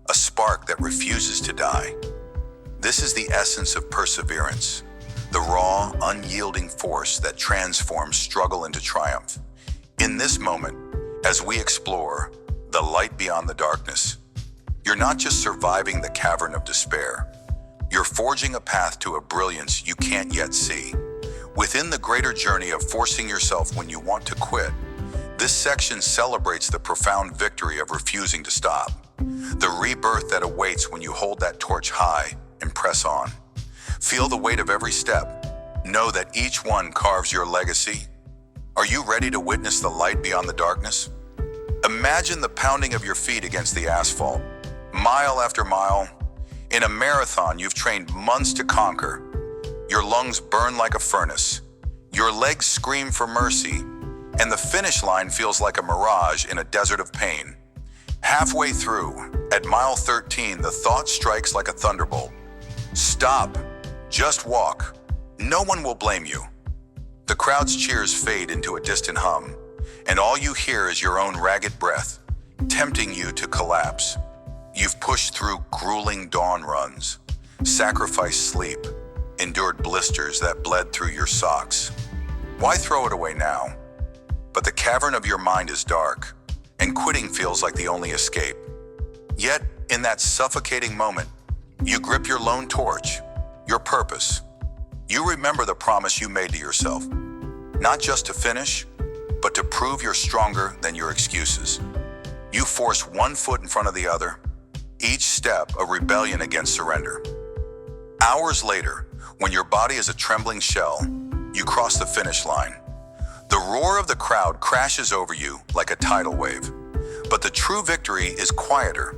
a spark that refuses to die. This is the essence of perseverance, the raw, unyielding force that transforms struggle into triumph. In this moment, as we explore the light beyond the darkness, you're not just surviving the cavern of despair, you're forging a path to a brilliance you can't yet see. Within the greater journey of forcing yourself when you want to quit, this section celebrates the profound victory of refusing to stop, the rebirth that awaits when you hold that torch high and press on. Feel the weight of every step. Know that each one carves your legacy. Are you ready to witness the light beyond the darkness? Imagine the pounding of your feet against the asphalt, mile after mile. In a marathon you've trained months to conquer. Your lungs burn like a furnace. Your legs scream for mercy, and the finish line feels like a mirage in a desert of pain. Halfway through, at mile 13, the thought strikes like a thunderbolt. Stop. Just walk. No one will blame you. The crowd's cheers fade into a distant hum, and all you hear is your own ragged breath, tempting you to collapse. You've pushed through grueling dawn runs, sacrificed sleep, endured blisters that bled through your socks. Why throw it away now? But the cavern of your mind is dark, and quitting feels like the only escape. Yet, in that suffocating moment, you grip your lone torch, your purpose. You remember the promise you made to yourself, not just to finish, but to prove you're stronger than your excuses. You force one foot in front of the other, each step a rebellion against surrender. Hours later, when your body is a trembling shell, you cross the finish line. The roar of the crowd crashes over you like a tidal wave. But the true victory is quieter.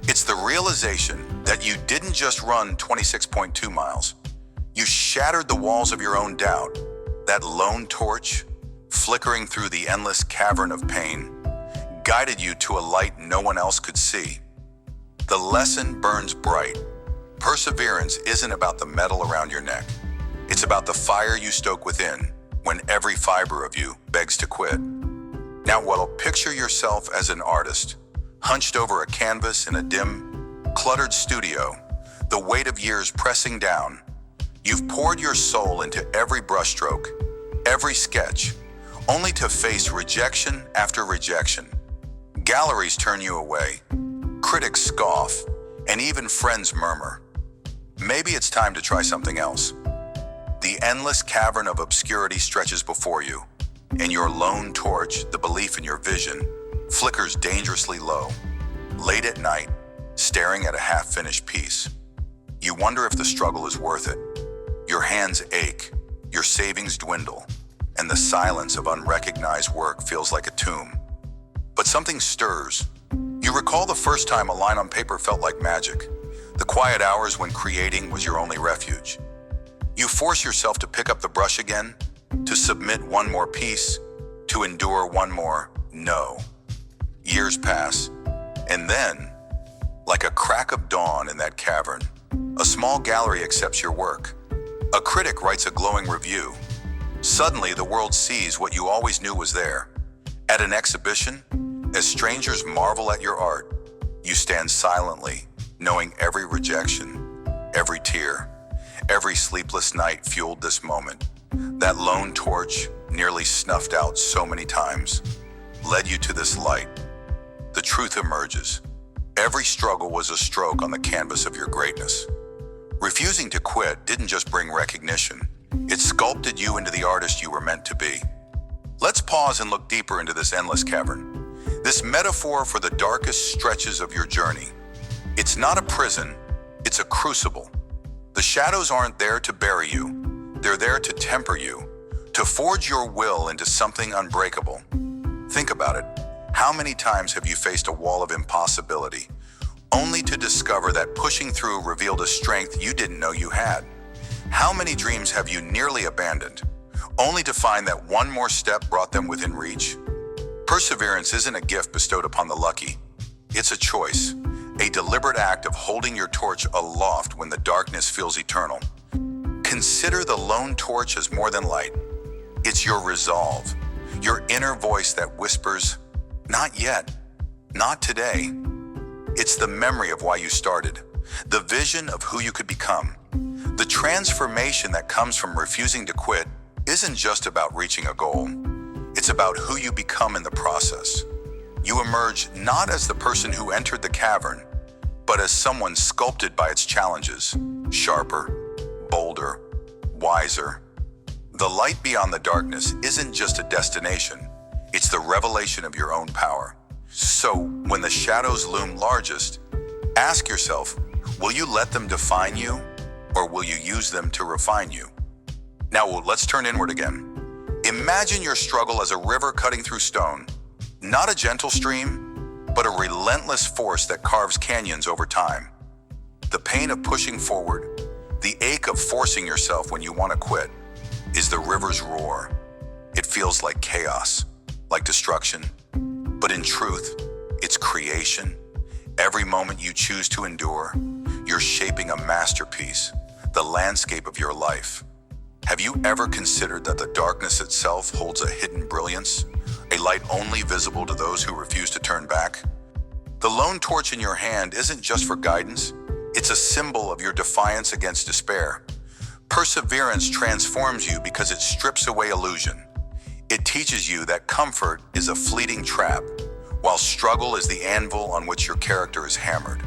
It's the realization that you didn't just run 26.2 miles. You shattered the walls of your own doubt. That lone torch, flickering through the endless cavern of pain, guided you to a light no one else could see. The lesson burns bright. Perseverance isn't about the metal around your neck. It's about the fire you stoke within when every fiber of you begs to quit. Now, picture yourself as an artist, hunched over a canvas in a dim, cluttered studio, the weight of years pressing down. You've poured your soul into every brushstroke, every sketch, only to face rejection after rejection. Galleries turn you away, critics scoff, and even friends murmur. Maybe it's time to try something else. The endless cavern of obscurity stretches before you, and your lone torch, the belief in your vision, flickers dangerously low. Late at night, staring at a half-finished piece, you wonder if the struggle is worth it. Your hands ache, your savings dwindle, and the silence of unrecognized work feels like a tomb. But something stirs. You recall the first time a line on paper felt like magic, the quiet hours when creating was your only refuge. You force yourself to pick up the brush again, to submit one more piece, to endure one more no. Years pass, and then, like a crack of dawn in that cavern, a small gallery accepts your work. A critic writes a glowing review. Suddenly, the world sees what you always knew was there. At an exhibition, as strangers marvel at your art, you stand silently, knowing every rejection, every tear, every sleepless night fueled this moment. That lone torch, nearly snuffed out so many times, led you to this light. The truth emerges. Every struggle was a stroke on the canvas of your greatness. Refusing to quit didn't just bring recognition, it sculpted you into the artist you were meant to be. Let's pause and look deeper into this endless cavern. This metaphor for the darkest stretches of your journey. It's not a prison, it's a crucible. The shadows aren't there to bury you, they're there to temper you, to forge your will into something unbreakable. Think about it. How many times have you faced a wall of impossibility, only to discover that pushing through revealed a strength you didn't know you had? How many dreams have you nearly abandoned, only to find that one more step brought them within reach? Perseverance isn't a gift bestowed upon the lucky. It's a choice, a deliberate act of holding your torch aloft when the darkness feels eternal. Consider the lone torch as more than light. It's your resolve, your inner voice that whispers, "Not yet, not today." It's the memory of why you started, the vision of who you could become. The transformation that comes from refusing to quit isn't just about reaching a goal. It's about who you become in the process. You emerge not as the person who entered the cavern, but as someone sculpted by its challenges, sharper, bolder, wiser. The light beyond the darkness isn't just a destination, it's the revelation of your own power. So, when the shadows loom largest, ask yourself, will you let them define you, or will you use them to refine you? Now, let's turn inward again. Imagine your struggle as a river cutting through stone, not a gentle stream, but a relentless force that carves canyons over time. The pain of pushing forward, the ache of forcing yourself when you want to quit, is the river's roar. It feels like chaos, like destruction, but in truth, it's creation. Every moment you choose to endure, you're shaping a masterpiece, the landscape of your life. Have you ever considered that the darkness itself holds a hidden brilliance, a light only visible to those who refuse to turn back? The lone torch in your hand isn't just for guidance, it's a symbol of your defiance against despair. Perseverance transforms you because it strips away illusion. It teaches you that comfort is a fleeting trap, while struggle is the anvil on which your character is hammered.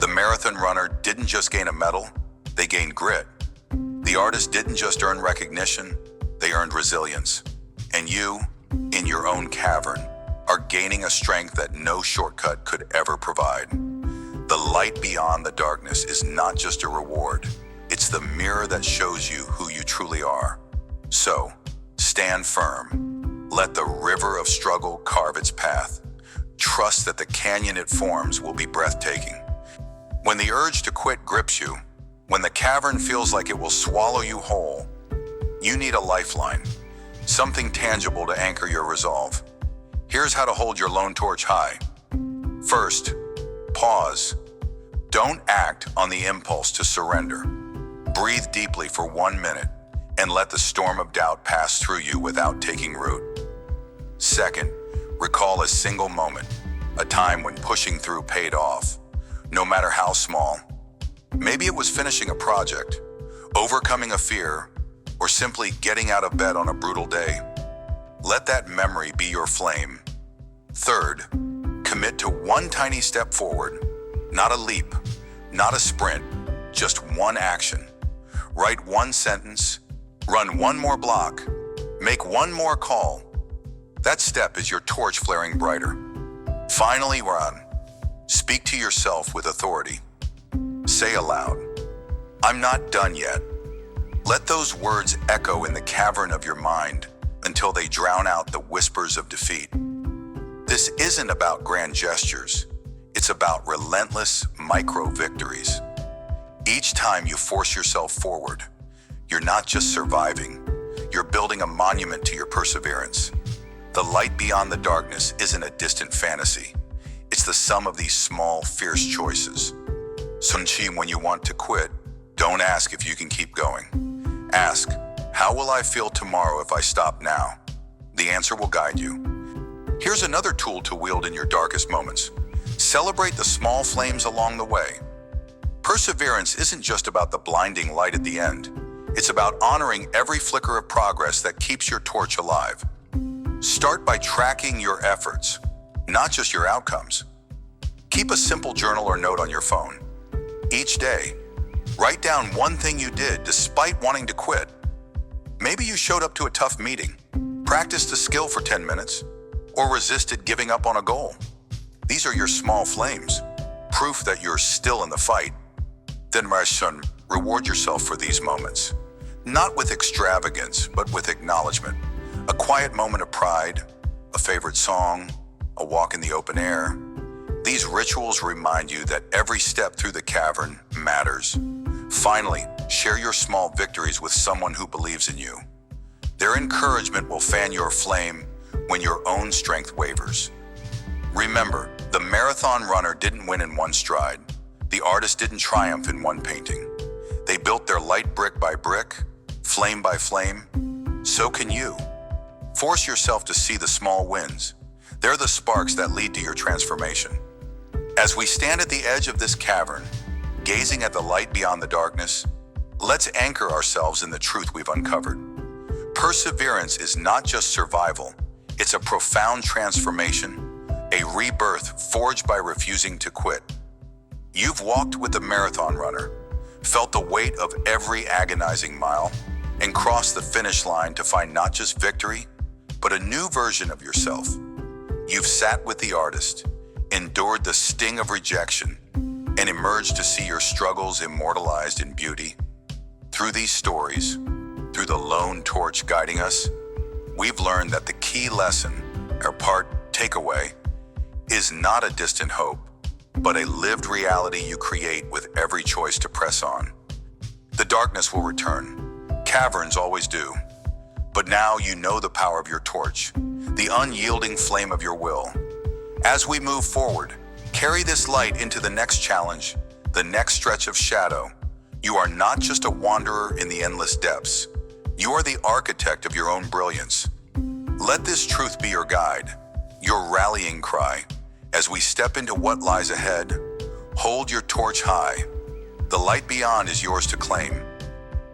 The marathon runner didn't just gain a medal, they gained grit. The artist didn't just earn recognition, they earned resilience. And you, in your own cavern, are gaining a strength that no shortcut could ever provide. The light beyond the darkness is not just a reward, it's the mirror that shows you who you truly are. So, stand firm. Let the river of struggle carve its path. Trust that the canyon it forms will be breathtaking. When the urge to quit grips you, when the cavern feels like it will swallow you whole, you need a lifeline, something tangible to anchor your resolve. Here's how to hold your lone torch high. First, pause. Don't act on the impulse to surrender. Breathe deeply for 1 minute and let the storm of doubt pass through you without taking root. Second, recall a single moment, a time when pushing through paid off, no matter how small. Maybe it was finishing a project, overcoming a fear, or simply getting out of bed on a brutal day. Let that memory be your flame. Third, commit to one tiny step forward, not a leap, not a sprint, just one action. Write one sentence, run one more block, make one more call. That step is your torch flaring brighter. Finally, run. Speak to yourself with authority. Say aloud, "I'm not done yet." Let those words echo in the cavern of your mind until they drown out the whispers of defeat. This isn't about grand gestures. It's about relentless micro-victories. Each time you force yourself forward, you're not just surviving, you're building a monument to your perseverance. The light beyond the darkness isn't a distant fantasy. It's the sum of these small, fierce choices. Sun Chi, when you want to quit, don't ask if you can keep going. Ask, how will I feel tomorrow if I stop now? The answer will guide you. Here's another tool to wield in your darkest moments. Celebrate the small flames along the way. Perseverance isn't just about the blinding light at the end. It's about honoring every flicker of progress that keeps your torch alive. Start by tracking your efforts, not just your outcomes. Keep a simple journal or note on your phone. Each day, write down one thing you did despite wanting to quit. Maybe you showed up to a tough meeting, practiced a skill for 10 minutes, or resisted giving up on a goal. These are your small flames, proof that you're still in the fight. Then, my son, reward yourself for these moments. Not with extravagance, but with acknowledgement. A quiet moment of pride, a favorite song, a walk in the open air. These rituals remind you that every step through the cavern matters. Finally, share your small victories with someone who believes in you. Their encouragement will fan your flame when your own strength wavers. Remember, the marathon runner didn't win in one stride. The artist didn't triumph in one painting. They built their light brick by brick, flame by flame. So can you. Force yourself to see the small wins. They're the sparks that lead to your transformation. As we stand at the edge of this cavern, gazing at the light beyond the darkness, let's anchor ourselves in the truth we've uncovered. Perseverance is not just survival, it's a profound transformation, a rebirth forged by refusing to quit. You've walked with the marathon runner, felt the weight of every agonizing mile, and crossed the finish line to find not just victory, but a new version of yourself. You've sat with the artist, endured the sting of rejection, and emerged to see your struggles immortalized in beauty. Through these stories, through the lone torch guiding us, we've learned that the key lesson, our part takeaway, is not a distant hope, but a lived reality you create with every choice to press on. The darkness will return. Caverns always do. But now you know the power of your torch, the unyielding flame of your will. As we move forward, carry this light into the next challenge, the next stretch of shadow. You are not just a wanderer in the endless depths. You are the architect of your own brilliance. Let this truth be your guide, your rallying cry. As we step into what lies ahead, hold your torch high. The light beyond is yours to claim.